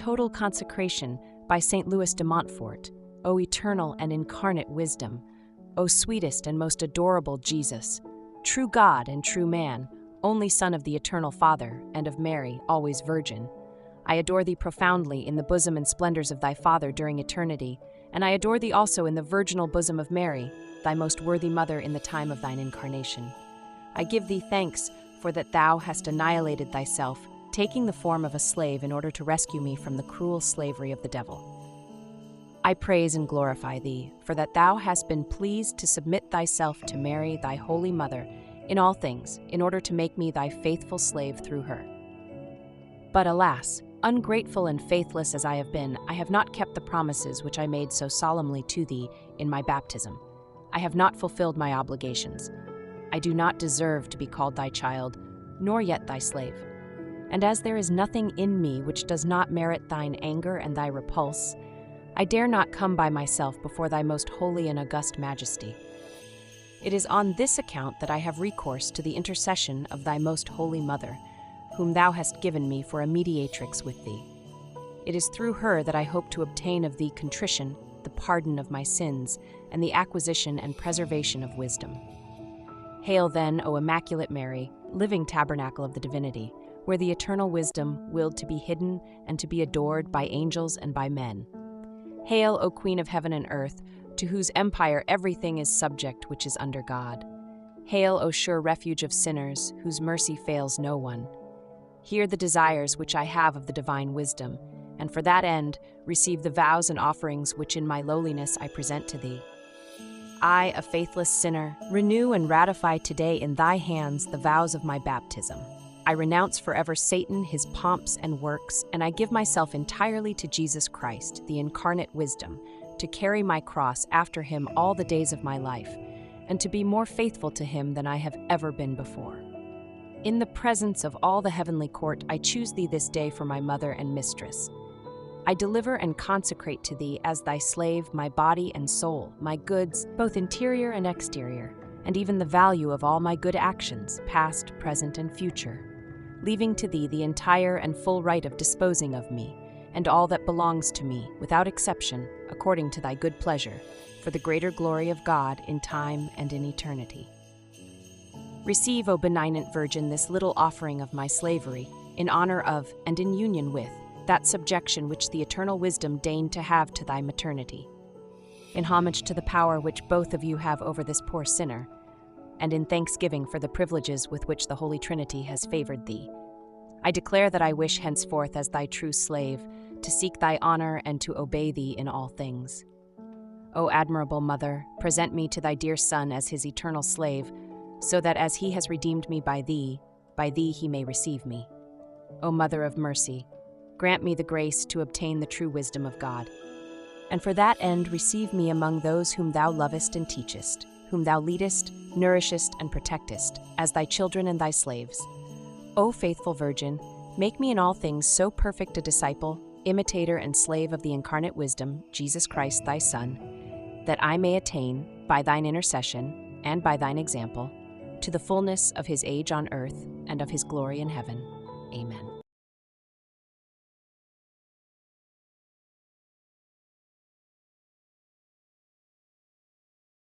Total Consecration by St. Louis de Montfort. O eternal and incarnate wisdom, O sweetest and most adorable Jesus, true God and true man, only Son of the eternal Father, and of Mary, always Virgin. I adore thee profoundly in the bosom and splendors of thy Father during eternity, and I adore thee also in the virginal bosom of Mary, thy most worthy mother in the time of thine incarnation. I give thee thanks for that thou hast annihilated thyself, taking the form of a slave in order to rescue me from the cruel slavery of the devil. I praise and glorify thee, for that thou hast been pleased to submit thyself to Mary, thy holy mother, in all things, in order to make me thy faithful slave through her. But alas, ungrateful and faithless as I have been, I have not kept the promises which I made so solemnly to thee in my baptism. I have not fulfilled my obligations. I do not deserve to be called thy child, nor yet thy slave. And as there is nothing in me which does not merit thine anger and thy repulse, I dare not come by myself before thy most holy and august majesty. It is on this account that I have recourse to the intercession of thy most holy mother, whom thou hast given me for a mediatrix with thee. It is through her that I hope to obtain of thee contrition, the pardon of my sins, and the acquisition and preservation of wisdom. Hail then, O Immaculate Mary, living tabernacle of the divinity, where the eternal wisdom willed to be hidden and to be adored by angels and by men. Hail, O Queen of heaven and earth, to whose empire everything is subject which is under God. Hail, O sure refuge of sinners, whose mercy fails no one. Hear the desires which I have of the divine wisdom, and for that end receive the vows and offerings which in my lowliness I present to thee. I, a faithless sinner, renew and ratify today in thy hands the vows of my baptism. I renounce forever Satan, his pomps and works, and I give myself entirely to Jesus Christ, the incarnate wisdom, to carry my cross after him all the days of my life, and to be more faithful to him than I have ever been before. In the presence of all the heavenly court, I choose thee this day for my mother and mistress. I deliver and consecrate to thee as thy slave my body and soul, my goods, both interior and exterior, and even the value of all my good actions, past, present, and future, leaving to thee the entire and full right of disposing of me, and all that belongs to me, without exception, according to thy good pleasure, for the greater glory of God in time and in eternity. Receive, O benignant Virgin, this little offering of my slavery, in honor of, and in union with, that subjection which the eternal wisdom deigned to have to thy maternity. In homage to the power which both of you have over this poor sinner, and in thanksgiving for the privileges with which the Holy Trinity has favored thee, I declare that I wish henceforth as thy true slave to seek thy honor and to obey thee in all things. O admirable Mother, present me to thy dear Son as his eternal slave, so that as he has redeemed me by thee he may receive me. O Mother of mercy, grant me the grace to obtain the true wisdom of God. And for that end receive me among those whom thou lovest and teachest, whom thou leadest, nourishest, and protectest, as thy children and thy slaves. O faithful Virgin, make me in all things so perfect a disciple, imitator, and slave of the incarnate wisdom, Jesus Christ thy Son, that I may attain, by thine intercession, and by thine example, to the fullness of his age on earth and of his glory in heaven. Amen.